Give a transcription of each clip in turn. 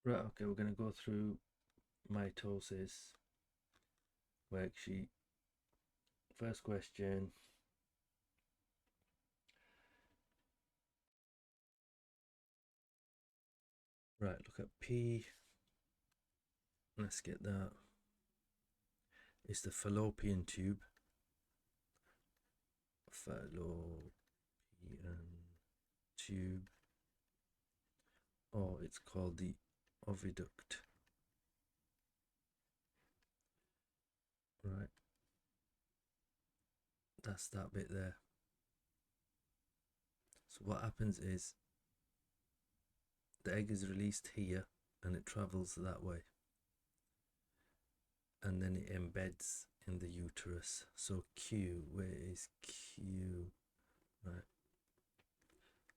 Right, okay, we're going to go through mitosis worksheet. First question. Right, look at P. Let's get that. It's the fallopian tube. Fallopian tube. Or it's called the oviduct. Right, that's that bit there. So what happens is the egg is released here and it travels that way. And then it embeds in the uterus. So Q, where is Q? Right,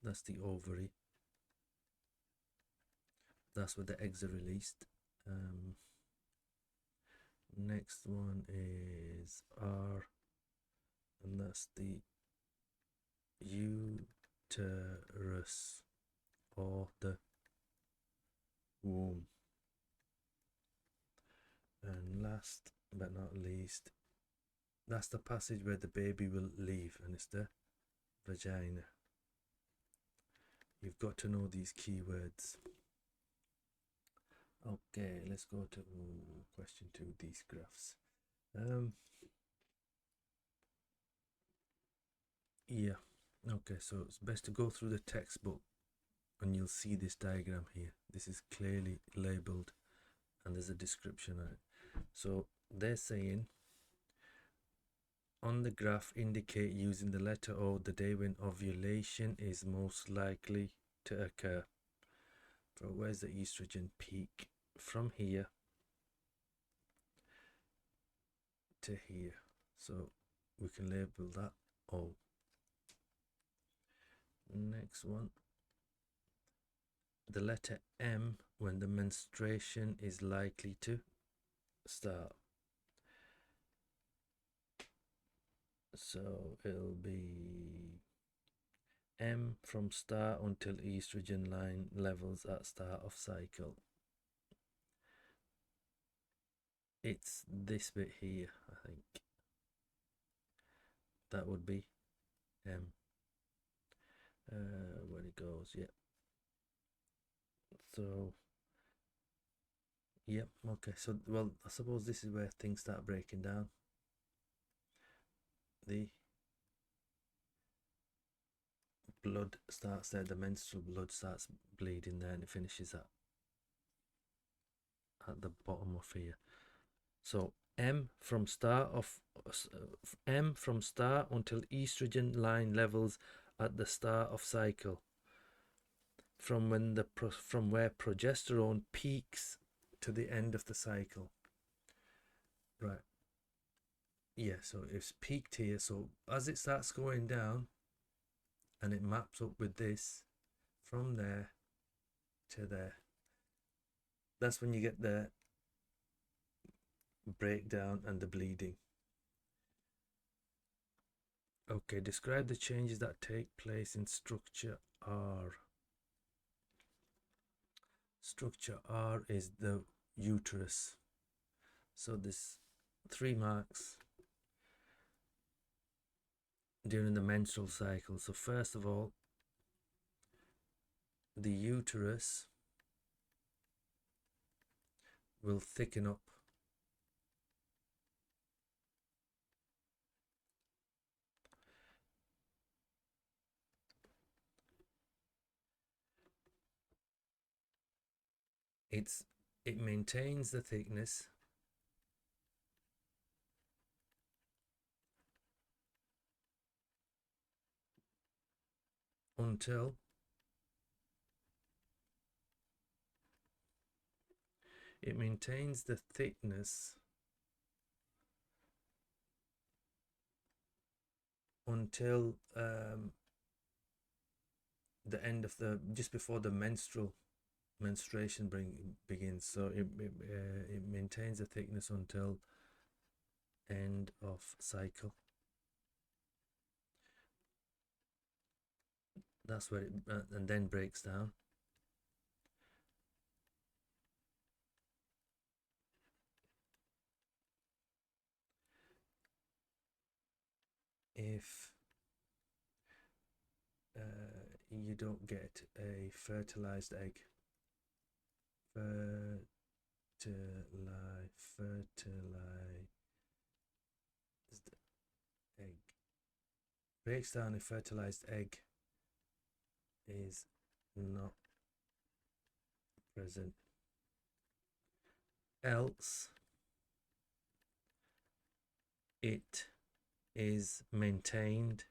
that's the ovary. That's where the eggs are released. Next one is R, and that's the uterus or the womb. And last but not least, that's the passage where the baby will leave, and it's the vagina. You've got to know these keywords. Okay, let's go to question 2, these graphs. Yeah, okay, so it's best to go through the textbook and you'll see this diagram here. This is clearly labeled and there's a description on it. So they're saying on the graph indicate using the letter O the day when ovulation is most likely to occur. So where's the estrogen peak? From here to here. So we can label that O. Next one, the letter M when the menstruation is likely to start. So it'll be M from start until estrogen line levels at start of cycle. It's this bit here, I think. That would be M. Where it goes, yeah. So, yep, okay. So, well, I suppose this is where things start breaking down. The blood starts there, the menstrual blood starts bleeding there, and it finishes at the bottom of here. So M from start until estrogen line levels at the start of cycle. From where progesterone peaks to the end of the cycle. Right. Yeah, so it's peaked here. So as it starts going down and it maps up with this from there to there, that's when you get the breakdown and the bleeding. Okay, describe the changes that take place in structure R. Structure R is the uterus. So there's 3 marks during the menstrual cycle. So first of all, the uterus will thicken up. It maintains the thickness until it maintains the thickness until the end of the just before the menstruation begins. So it maintains the thickness until end of cycle. That's where it and then breaks down. if you don't get a fertilized egg. Fertilized egg. Breaks down a fertilized egg is not present. Else it is maintained,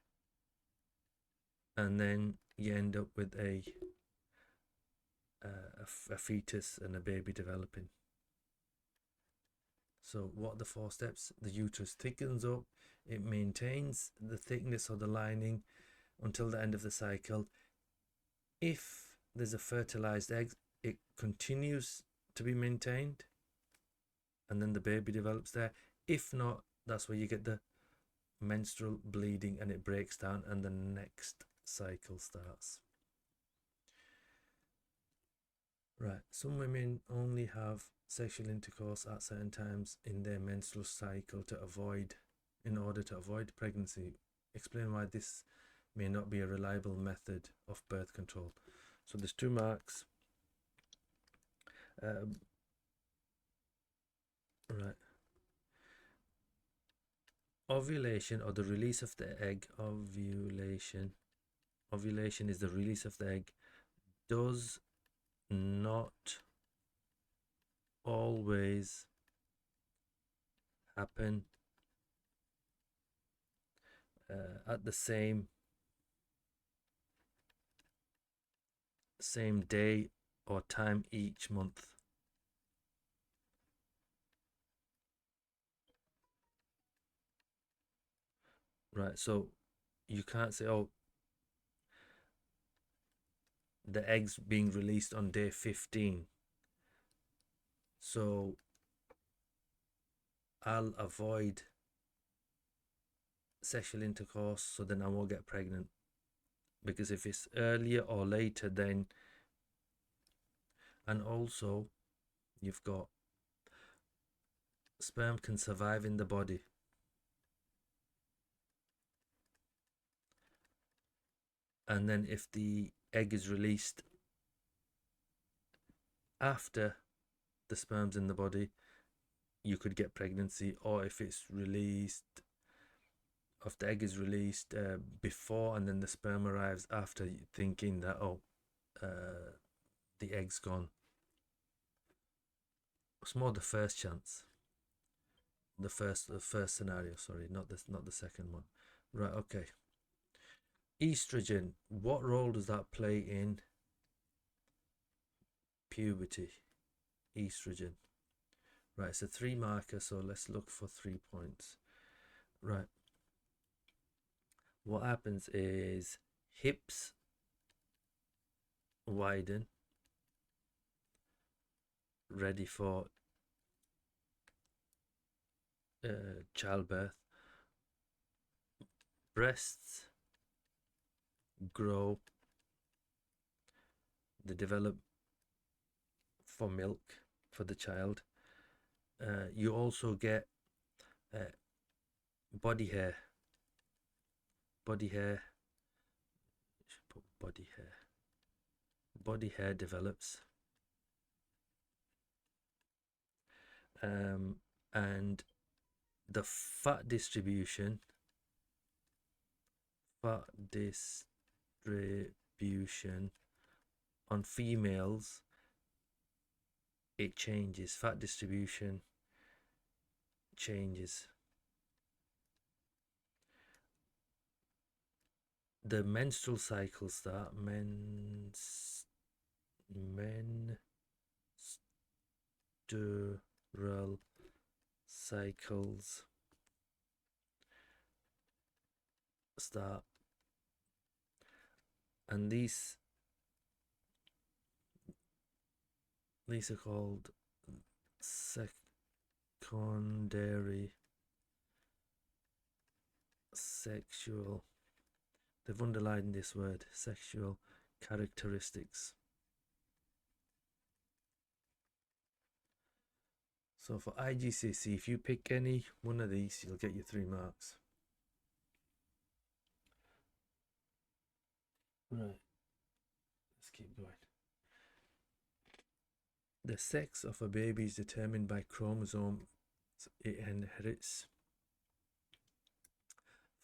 and then you end up with a fetus and a baby developing. So what are the 4 steps? The uterus thickens up, it maintains the thickness of the lining until the end of the cycle. If there's a fertilized egg, it continues to be maintained, and then the baby develops there. If not, that's where you get the menstrual bleeding and it breaks down and the next cycle starts. Right, some women only have sexual intercourse at certain times in their menstrual cycle in order to avoid pregnancy. Explain why this may not be a reliable method of birth control. So there's 2 marks. Right. Ovulation, or the release of the egg. Ovulation is the release of the egg. Does not always happen at the same day or time each month. Right, so you can't say, oh, the egg's being released on day 15, so I'll avoid sexual intercourse so then I won't get pregnant. Because if it's earlier or later, then, and also you've got sperm can survive in the body. And then if the egg is released after the sperm's in the body, you could get pregnancy. Or if it's released, if the egg is released before and then the sperm arrives after, thinking that, oh, the egg's gone. It's more the first chance. The first scenario, sorry, not the second one. Right, okay. Estrogen, what role does that play in puberty? Estrogen. Right, it's a 3 marker, so let's look for 3 points. Right. What happens is hips widen, ready for childbirth. Breasts grow, they develop for milk for the child. You also get body hair. Body hair develops, and the fat distribution on females, it changes. Fat distribution changes. The menstrual cycles start. Menstrual cycles start, and these are called secondary sexual, they've underlined this word, sexual characteristics. So for IGCSE, if you pick any one of these, you'll get your 3 marks. Right, let's keep going. The sex of a baby is determined by chromosomes it inherits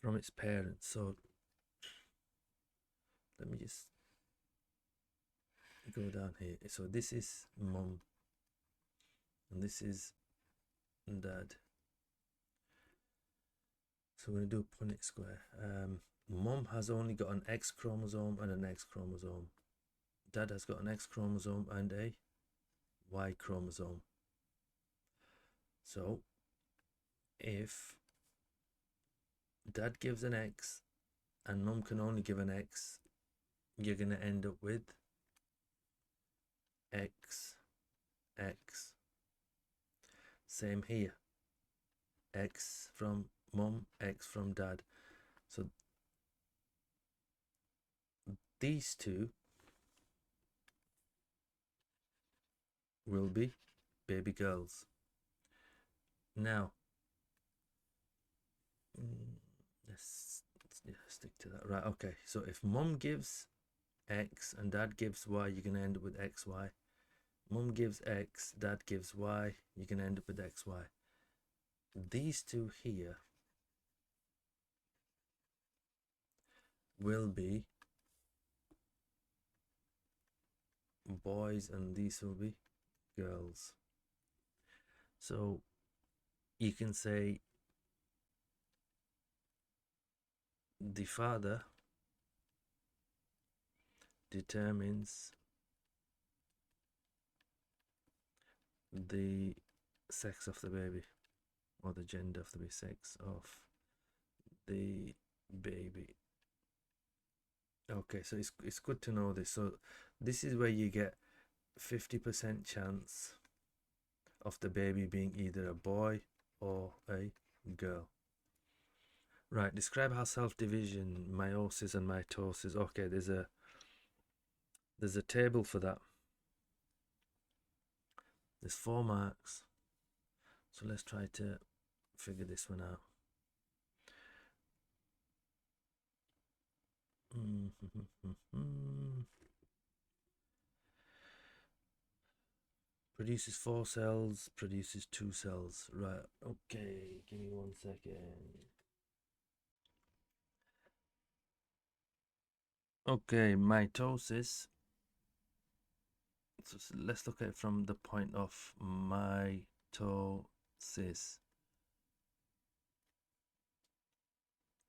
from its parents. So let me just go down here. So this is mum and this is dad. So we're going to do Punnett square. Mum has only got an X chromosome and an X chromosome. Dad has got an X chromosome and a Y chromosome. So if dad gives an X and mum can only give an X, you're going to end up with X, X. Same here. X from mum, X from dad. So these two will be baby girls. Now, let's stick to that. Right, okay. So if mum gives X and dad gives Y, you're going to end up with XY. Mum gives X, dad gives Y, you're going to end up with XY. These two here will be boys and these will be girls. So you can say the father determines the sex of the baby, or the gender of the baby, sex of the baby. Okay, so it's good to know this. So this is where you get 50% chance of the baby being either a boy or a girl. Right, describe how self-division, meiosis and mitosis. Okay, there's a table for that. There's 4 marks. So let's try to figure this one out. Produces 4 cells, produces 2 cells. Right, okay, give me 1 second. Okay, mitosis. So let's look at it from the point of mitosis.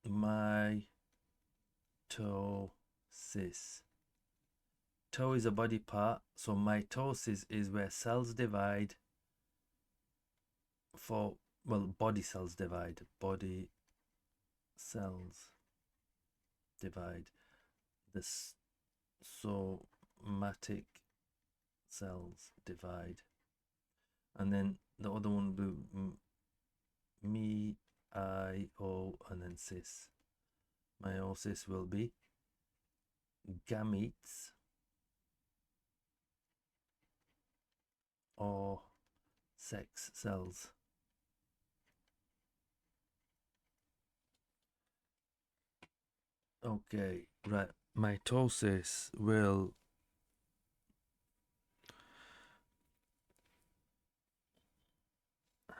Mitosis. Toe is a body part, so mitosis is where cells divide for, well, body cells divide. Body cells divide. The somatic cells divide. And then the other one will be me, I, O, and then cis. Meiosis will be gametes or sex cells. Okay, right. Mitosis will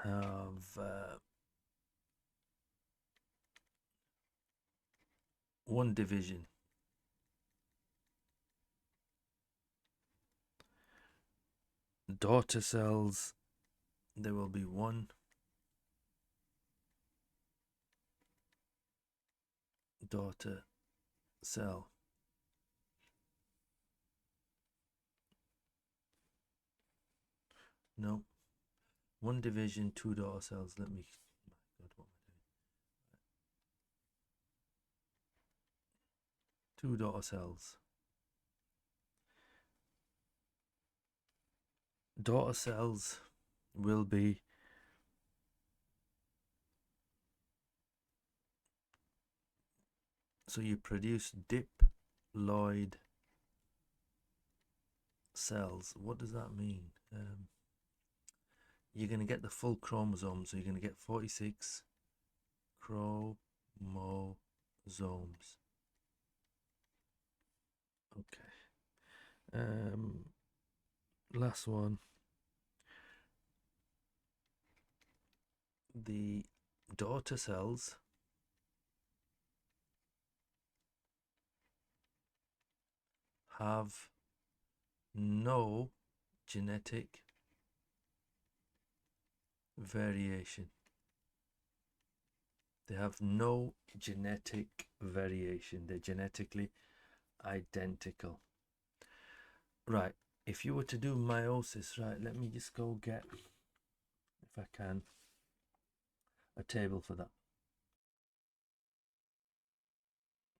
have one division. Daughter cells, there will be one daughter cell. No, one division, 2 daughter cells. Let me, my God, what am I doing? 2 daughter cells. Daughter cells will be so you produce diploid cells. What does that mean? You're going to get the full chromosome, so you're going to get 46 chromosomes. Okay. Last one. The daughter cells have no genetic variation. They have no genetic variation. They're genetically identical. Right, if you were to do meiosis, right, let me just go get, if I can, a table for that.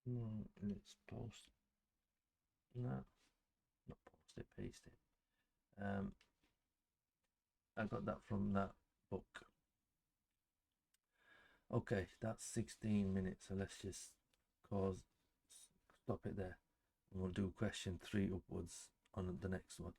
Let's post. No, not post it, paste it. I got that from that book. Okay, that's 16 minutes, so let's just stop it there. And we'll do question 3 upwards on the next one.